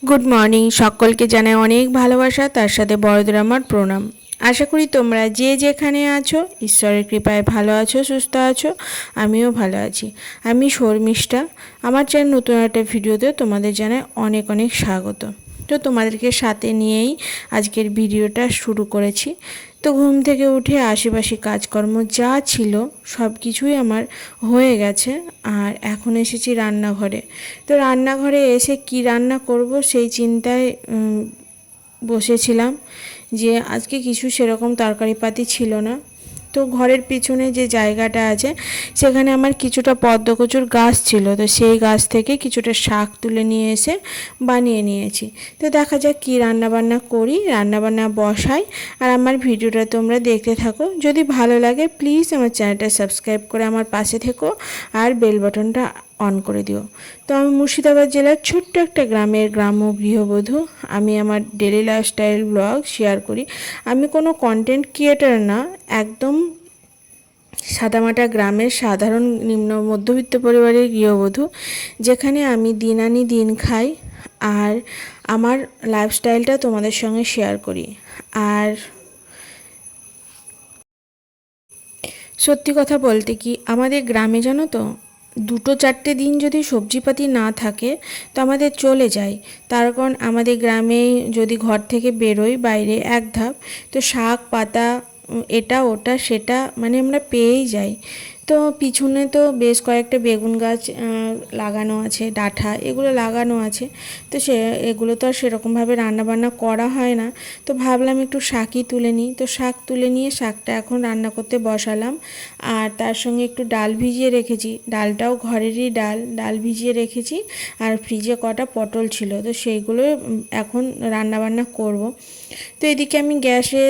Good morning সকলকে জানাই অনেক ভালোবাসা, তার সাথে বড়দের আমার প্রণাম। আশা করি তোমরা যে যেখানে আছো ঈশ্বরের কৃপায় ভালো আছো, সুস্থ আছো। আমিও ভালো আছি। আমি শর্মিষ্ঠা। আমার চ্যানেল নতুন একটা ভিডিওতে তোমাদের জানাই অনেক অনেক স্বাগত। তো তোমাদেরকে সাথে নিয়েই আজকের ভিডিওটা শুরু করেছি। তো ঘুম থেকে উঠে আশেপাশে কাজকর্ম যা ছিল সব কিছুই আমার হয়ে গেছে। আর এখন এসেছি রান্নাঘরে। তো রান্নাঘরে এসে কি রান্না করব সেই চিন্তায় বসেছিলাম যে আজকে কিছু সেরকম তরকারিপাতি ছিল না। তো ঘরের পিছনে যে জায়গাটা আছে সেখানে আমার কিছুটা পদ্মকচুর গাছ ছিল, তো সেই গাছ থেকে কিছুটা শাক তুলে নিয়ে এসে বানিয়ে নিয়েছি। তো দেখা যাক কী রান্নাবান্না করি, রান্নাবান্না বসাই। আর আমার ভিডিওটা তোমরা দেখতে থাকো। যদি ভালো লাগে প্লিজ আমার চ্যানেলটা সাবস্ক্রাইব করে আমার পাশে থেকো আর বেল বাটনটা অন করে দিও। তো আমি মুর্শিদাবাদ জেলার ছোট্ট একটা গ্রামের গ্রাম্য গৃহবধূ। আমি আমার ডেলি লাইফস্টাইল ব্লগ শেয়ার করি। আমি কোনো কন্টেন্ট ক্রিয়েটার না, একদম সাদামাটা গ্রামের সাধারণ নিম্ন মধ্যবিত্ত পরিবারের গৃহবধূ, যেখানে আমি দিন আনি দিন খাই আর আমার লাইফস্টাইলটা তোমাদের সঙ্গে শেয়ার করি। আর সত্যি কথা বলতে কি, আমাদের গ্রামে জানো তো, 2-4টে দিন যদি সবজিপাতি না থাকে তো আমাদের চলে যায়। তার কারণ আমাদের গ্রামে যদি ঘর থেকে বেরোই বাইরে এক ধাপ, তো শাক পাতা এটা ওটা সেটা মানে আমরা পেয়েই যাই। তো পিছনে তো বেশ কয়েকটা বেগুন গাছ লাগানো আছে, ডাঁটা এগুলো লাগানো আছে। তো এগুলো তো আর সেরকমভাবে রান্নাবান্না করা হয় না। তো ভাবলাম একটু শাকই তুলে নিই। তো শাক তুলে নিয়ে শাকটা এখন রান্না করতে বসালাম। আর তার সঙ্গে একটু ডাল ভিজিয়ে রেখেছি, ডালটাও ঘরেরই ডাল ভিজিয়ে রেখেছি। আর ফ্রিজে কটা পটল ছিল, তো সেইগুলো এখন রান্নাবান্না করব। তো এদিকে আমি গ্যাসে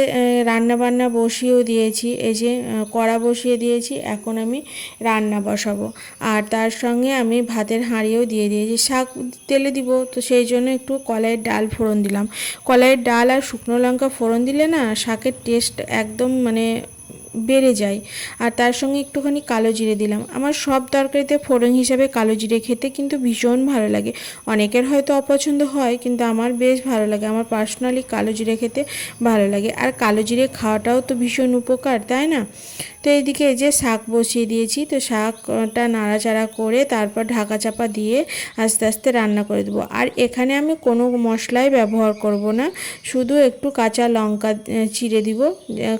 রান্নাবান্না বসিয়েও দিয়েছি, এই যে কড়া বসিয়ে দিয়েছি। এখন আমি রান্না বসাবো। আর তার সঙ্গে আমি ভাতের হাঁড়িও দিয়ে দিয়েছি। শাক তেলে দিব, তো সেই জন্য একটু কলাইয়ের ডাল ফোড়ন দিলাম। কলাইয়ের ডাল আর শুকনো লঙ্কা ফোড়ন দিলে না শাকের টেস্ট একদম মানে বেড়ে যায়। আর তার সঙ্গে একটুখানি কালো জিরে দিলাম। আমার সব তরকারিতে ফোড়ন হিসাবে কালো জিরে খেতে কিন্তু ভীষণ ভালো লাগে। অনেকের হয়তো অপছন্দ হয়, কিন্তু আমার বেশ ভালো লাগে। আমার পার্সোনালি কালো জিরে খেতে ভালো লাগে। আর কালো জিরে খাওয়াটাও তো ভীষণ উপকার, তাই না? তো এইদিকে এই যে শাক বসিয়ে দিয়েছি। তো শাকটা নাড়াচাড়া করে তারপর ঢাকা চাপা দিয়ে আস্তে আস্তে রান্না করে দেবো। আর এখানে আমি কোনো মশলাই ব্যবহার করব না, শুধু একটু কাঁচা লঙ্কা চিড়ে দিব।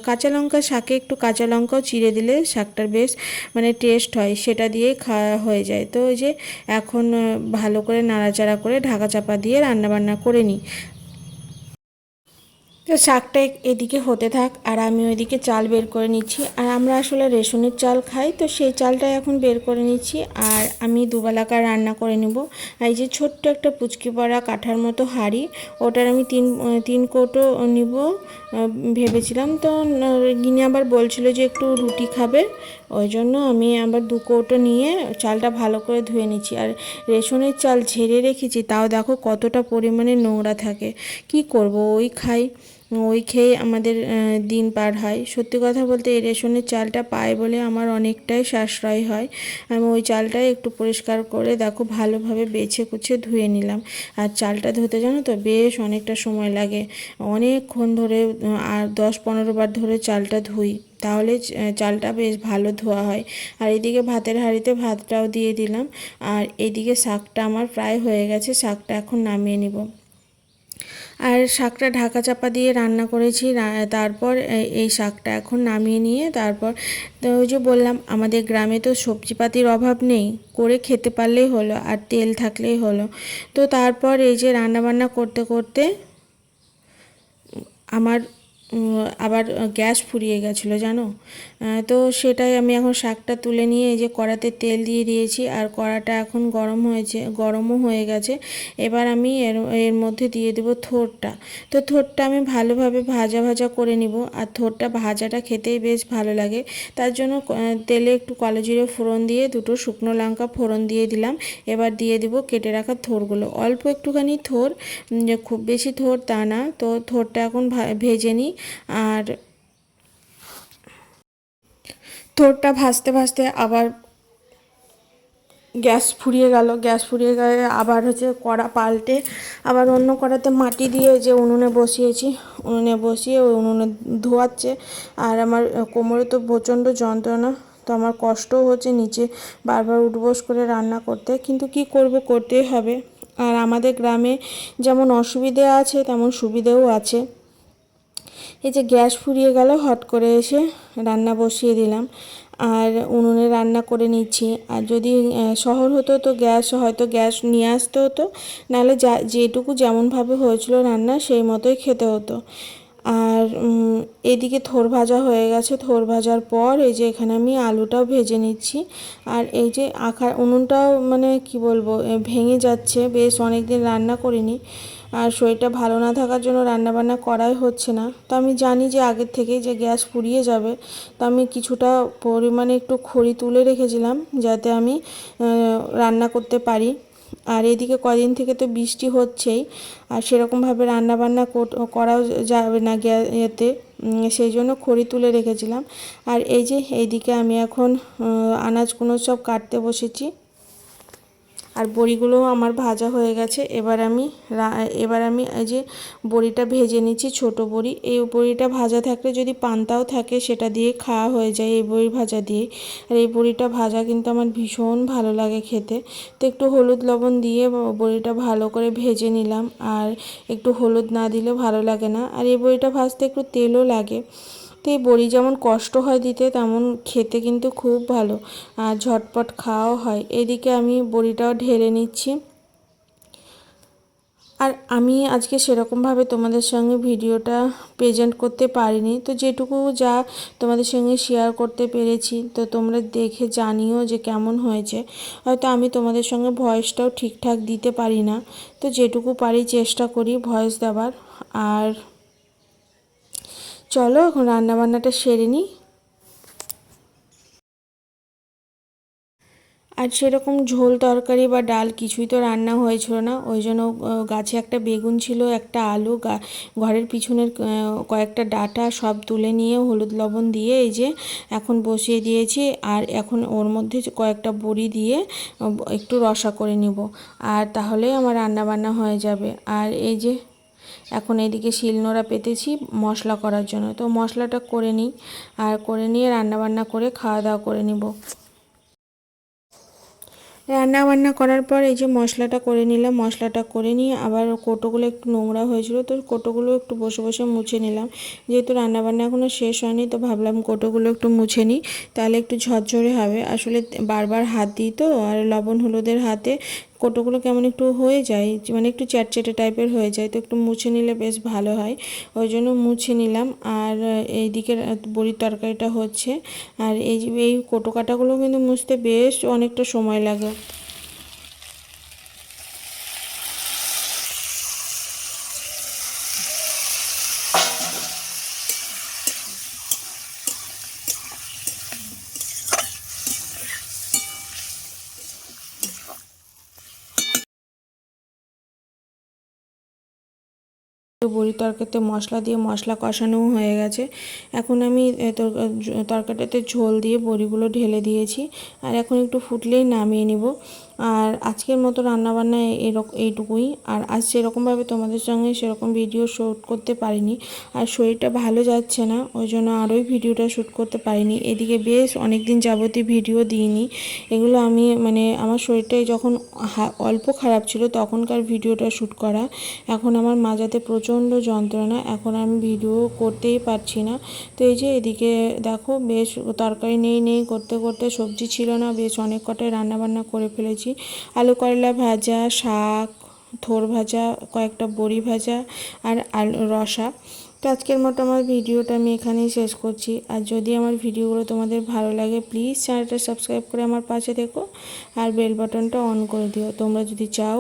কাঁচা লঙ্কা শাকে একটু কাঁচা লঙ্কাও চিড়ে দিলে শাকটার বেশ মানে টেস্ট হয়, সেটা দিয়েই খাওয়া হয়ে যায়। তো ওই যে এখন ভালো করে নাড়াচাড়া করে ঢাকা চাপা দিয়ে রান্নাবান্না করে নিই। তো শাকটা এদিকে হতে থাক আর আমি ওইদিকে চাল বের করে নিচ্ছি। আর আমরা আসলে রেশনের চাল খাই, তো সেই চালটাই এখন বের করে নিচ্ছি। আর আমি দুবেলাকার রান্না করে নেব। এই যে ছোট্ট একটা পুচকি পড়া কাঠার মতো হাঁড়ি, ওটার আমি তিন কৌটো নিব ভেবেছিলাম। তো গিনি আবার বলছিল যে একটু রুটি খাবে, ওই জন্য আমি আবার 2 কৌটো নিয়ে চালটা ভালো করে ধুয়ে নিচ্ছি। আর রেশনের চাল ঝেড়ে রেখেছি, তাও দেখো কতটা পরিমাণে নোংরা থাকে। কি করব, ওই খাই, ওই খেয়ে আমাদের দিন পার হয়। সত্যি কথা বলতে এই রেশনের চালটা পাই বলে আমার অনেকটাই সাশ্রয় হয়। আমি ওই চালটাই একটু পরিষ্কার করে দেখো ভালোভাবে বেছে কুচে ধুয়ে নিলাম। আর চালটা ধুতে জানো তো বেশ অনেকটা সময় লাগে, অনেকক্ষণ ধরে, আর 10-15 বার ধরে চালটা ধুই, তাহলে চালটা বেশ ভালো ধোয়া হয়। আর এদিকে ভাতের হাঁড়িতে ভাতটাও দিয়ে দিলাম। আর এদিকে শাকটা আমার প্রায় হয়ে গেছে, শাকটা এখন নামিয়ে নিব। আর শাকটা ঢাকা চাপা দিয়ে রান্না করেছি। তারপর এই শাকটা এখন নামিয়ে নিয়ে তারপর তো ওই যে বললাম আমাদের গ্রামে তো সবজিপাতির অভাব নেই, করে খেতে পারলেই হলো আর তেল থাকলেই হলো। তো তারপর এই যে রান্নাবান্না করতে করতে আমার আবার গ্যাস ফুরিয়ে গেছিলো জানো। তো সেটাই আমি এখন শাকটা তুলে নিয়ে এই যে কড়াতে তেল দিয়ে দিয়েছি। আর কড়াটা এখন গরমও হয়ে গেছে। এবার আমি এর মধ্যে দিয়ে দেবো থোড়টা। তো থোড়টা আমি ভালোভাবে ভাজা ভাজা করে নিব। আর থোড়টা ভাজাটা খেতেই বেশ ভালো লাগে। তার জন্য তেলে একটু কালো জিরে ফোড়ন দিয়ে 2টো শুকনো লঙ্কা ফোড়ন দিয়ে দিলাম। এবার দিয়ে দিব কেটে রাখা থোড়গুলো, অল্প একটুখানি থোড়, খুব বেশি থোড় তা না। তো থোড়টা এখন ভেজে নিই। আর থোড়টা ভাজতে ভাজতে আবার গ্যাস ফুরিয়ে গেল, গ্যাস ফুরিয়ে গেলে আবার হচ্ছে কড়া পাল্টে আবার অন্য কড়াতে মাটি দিয়ে যে উনুনে বসিয়েছি, উনুনে বসিয়ে ওই উনুনে ধোয়াচ্ছে। আর আমার কোমরে তো প্রচণ্ড যন্ত্রণা, তো আমার কষ্টও হচ্ছে নিচে বারবার উঠবোস করে রান্না করতে, কিন্তু কি করব, করতেই হবে। আর আমাদের গ্রামে যেমন অসুবিধে আছে তেমন সুবিধেও আছে। এই যে গ্যাস ফুরিয়ে গেল, হট করে এসে রান্না বসিয়ে দিলাম আর উনুনে রান্না করে নিচ্ছি। আর যদি শহর হতো তো হয়তো গ্যাস নিয়ে আসতে হতো, নাহলে যেটুকু যেমনভাবে হয়েছিল রান্না সেই মতোই খেতে হতো। আর এদিকে থোর ভাজা হয়ে গেছে, থোর ভাজার পর এই যে এখানে আমি আলুটাও ভেজে নিচ্ছি। আর এই যে উনুনটাও মানে কি বলবো, ভেঙে যাচ্ছে, বেশ অনেক দিন রান্না করিনি। আর শরীরটা ভালো না থাকার জন্য রান্নাবান্না করাই হচ্ছে না। তো আমি জানি যে আগের থেকেই যে গ্যাস ফুরিয়ে যাবে, তো আমি কিছুটা পরিমাণে একটু খড়ি তুলে রেখেছিলাম যাতে আমি রান্না করতে পারি। আর এদিকে কদিন থেকে তো বৃষ্টি হচ্ছেই, আর সেরকমভাবে রান্নাবান্না করাও যাবে না এতে, সেই জন্য খড়ি তুলে রেখেছিলাম। আর এই যে এইদিকে আমি এখন আনাজগুলো সব কাটতে বসেছি। আর বড়িগুলোও আমার ভাজা হয়ে গেছে। এবার আমি এই যে বড়িটা ভেজে নিচ্ছি, ছোট বড়ি। এই বড়িটা ভাজা থাকলে যদি পান্তাও থাকে সেটা দিয়ে খাওয়া হয়ে যায় এই বড়ি ভাজা দিয়ে। আর এই বড়িটা ভাজা কিন্তু আমার ভীষণ ভালো লাগে খেতে। তো একটু হলুদ লবণ দিয়ে বড়িটা ভালো করে ভেজে নিলাম, আর একটু হলুদ না দিলে ভালো লাগে না। আর এই বড়িটা ভাজতে একটু তেলও লাগে। তো এই বড়ি যেমন কষ্ট হয় দিতে, তেমন খেতে কিন্তু খুব ভালো আর ঝটপট খাওয়াও হয়। এদিকে আমি বড়িটাও ঢেলে নিচ্ছি। আর আমি আজকে সেরকমভাবে তোমাদের সঙ্গে ভিডিওটা প্রেজেন্ট করতে পারিনি, তো যেটুকু যা তোমাদের সঙ্গে শেয়ার করতে পেরেছি, তো তোমরা দেখে জানিও যে কেমন হয়েছে। হয়তো আমি তোমাদের সঙ্গে ভয়েসটাও ঠিকঠাক দিতে পারি না, তো যেটুকু পারি চেষ্টা করি ভয়েস দেওয়ার। আর চলো এখন রান্নাবান্নাটা সেরে নিই। আর সেরকম ঝোল তরকারি বা ডাল কিছুই তো রান্না হয়েছিল না, ওই জন্য গাছে একটা বেগুন ছিল, একটা আলু, ঘরের পিছনের কয়েকটা ডাঁটা সব তুলে নিয়ে হলুদ লবণ দিয়ে এই যে এখন বসিয়ে দিয়েছি। আর এখন ওর মধ্যে কয়েকটা বড়ি দিয়ে একটু রসা করে নিব, আর তাহলে আমার রান্না বান্না হয়ে যাবে। আর এই যে এখন এদিকে শিলনোড়া পেতেছি মশলা করার জন্য, তো মশলাটা করে নিই, আর করে নিয়ে রান্নাবান্না করে খাওয়া দাওয়া করে নিব। রান্না বান্না করার পর এই যে মশলাটা করে নিলাম, মশলাটা করে নিয়ে আবার কোটোগুলো একটু নোংরা হয়েছিল, তো কোটোগুলো একটু বসে বসে মুছে নিলাম। যেহেতু রান্নাবান্না এখনও শেষ হয়নি, তো ভাবলাম কোটোগুলো একটু মুছে নিই, তাহলে একটু ঝরঝরে হবে। আসলে বারবার হাত দিই তো, আর লবণ হলুদের হাতে কোটোগুলো কেমন একটু হয়ে যায়, মানে একটু চ্যাটচ্যাটে টাইপের হয়ে যায়, তো একটু মুছে নিলে বেশ ভালো হয়, ওই জন্য মুছে নিলাম। আর এইদিকে বড়ির তরকারিটা হচ্ছে, আর এই কোটো কাটাগুলো কিন্তু মুছতে বেশ অনেকটা সময় লাগে। বড়ির তরকারিতে মশলা দিয়ে মশলা কষানোও হয়ে গেছে। এখন আমি তরকারিটাতে ঝোল দিয়ে বড়িগুলো ঢেলে দিয়েছি, আর এখন একটু ফুটলেই নামিয়ে নিব। আর আজকের মতো রান্নাবান্না এইটুকুই। আর আজ সেরকমভাবে তোমাদের সঙ্গে সেরকম ভিডিও শ্যুট করতে পারিনি, আর শরীরটা ভালো যাচ্ছে না, ওই জন্য আরোই ভিডিওটা শ্যুট করতে পারিনি। এদিকে বেশ অনেক দিন যাবতীয় ভিডিও দিইনি। এগুলো আমি মানে আমার শরীরটাই যখন অল্প খারাপ ছিল তখনকার ভিডিওটা শ্যুট করা। এখন আমার মাজাতে প্রচণ্ড যন্ত্রণা, এখন আমি ভিডিও করতেই পারছি না। তো এই যে এদিকে দেখো বেশ তরকারি নেই করতে করতে, সবজি ছিল না, বেশ অনেক কটাই রান্নাবান্না করে ফেলেছি। আলু করলা ভাজা, শাক, থোর ভাজা, কয়েকটা বড়ি ভাজা, আর আলু রসা। তো আজকের মতো আমার ভিডিওটা আমি এখানেই শেষ করছি। আর যদি আমার ভিডিওগুলো তোমাদের ভালো লাগে, প্লিজ চ্যানেলটা সাবস্ক্রাইব করে আমার পাশে থেকো, আর বেল বাটনটা অন করে দিও তোমরা যদি চাও